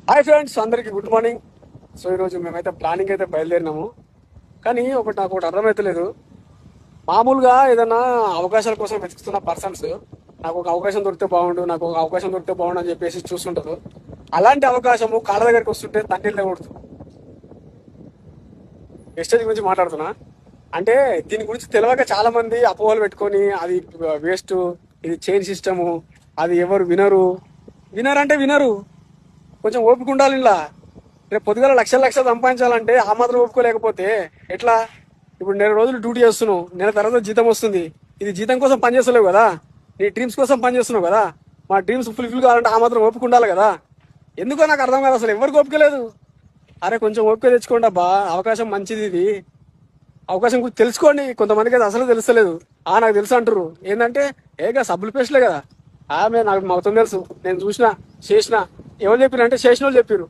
Hi friends, అందరికి good morning. So ఈరోజు మేమైతే ప్లానింగ్ అయితే బయలుదేరినాము. కానీ నాకు ఒకటి అర్థమవుతలేదు. మామూలుగా ఏదైనా అవకాశాల కోసం వెతుకుతున్న పర్సన్స్ నాకు ఒక అవకాశం దొరికితే బాగుండు, నాకు ఒక అవకాశం దొరికితే బాగుండు అని చెప్పేసి చూస్తుంటారు. అలాంటి అవకాశము కాళ్ళ దగ్గరికి వస్తుంటే తండ్రి కొడుతు వెస్టేజ్ గురించి మాట్లాడుతున్నా. అంటే దీని గురించి తెలియక చాలా మంది అపోహలు పెట్టుకొని అది వేస్ట్, ఇది చైన్ సిస్టము, అది ఎవరు వినరంటే వినరు. కొంచెం ఓపిక ఉండాలి. ఇలా రేపు పొద్దుగాల లక్షలు లక్షలు సంపాదించాలంటే ఆ మాత్రం ఓపుకోలేకపోతే ఎట్లా? ఇప్పుడు 1 నెల రోజులు డ్యూటీ చేస్తున్నావు, నెల తర్వాత జీతం వస్తుంది. ఇది జీతం కోసం పనిచేస్తలేవు కదా, నీ డ్రీమ్స్ కోసం పనిచేస్తున్నావు కదా. మా డ్రీమ్స్ ఫుల్ఫిల్ కావాలంటే ఆ మాత్రం ఓపిక ఉండాలి కదా. ఎందుకో నాకు అర్థం కాదు, అసలు ఎవరికి ఓపిక లేదు. అరే కొంచెం ఓపిక తెచ్చుకోండి అబ్బా, అవకాశం మంచిది. ఇది అవకాశం గురించి తెలుసుకోండి. కొంతమందికి అయితే అసలు తెలుస్తలేదు. నాకు తెలుసు అంటారు. ఏంటంటే ఏగా సబ్బులు పేస్ట్లే కదా. నాకు మొత్తం తెలుసు, నేను చూసిన చేసిన. ఎవరు చెప్పారు అంటే చేసిన వాళ్ళు చెప్పారు.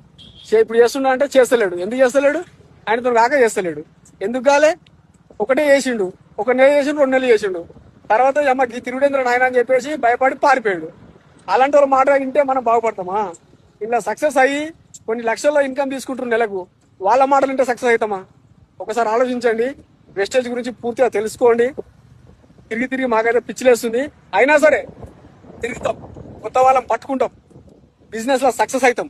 ఇప్పుడు చేస్తున్నా అంటే చేస్తలేడు. ఎందుకు చేస్తలేడు? ఆయనతో కాక చేస్తలేడు. ఎందుకు కాలే? ఒకటే చేసిండు, 1 నెల చేసిండు, 2 నెలలు చేసిండు. తర్వాత అమ్మకి తిరుగుడేంద్ర నాయన అని చెప్పేసి భయపడి పారిపోయాడు. అలాంటి వాళ్ళ మాట వింటే మనం బాగుపడతామా? ఇలా సక్సెస్ అయ్యి కొన్ని లక్షల్లో ఇన్కమ్ తీసుకుంటున్న నెలకు వాళ్ళ మాటలు వింటే సక్సెస్ అవుతామా? ఒకసారి ఆలోచించండి. వెస్టేజ్ గురించి పూర్తిగా తెలుసుకోండి. తిరిగి తిరిగి మాకైతే పిచ్చిలేస్తుంది. అయినా సరే తిరుగుతాం, కొత్త వాళ్ళని పట్టుకుంటాం, బిజినెస్ లో సక్సెస్ అవుతాం.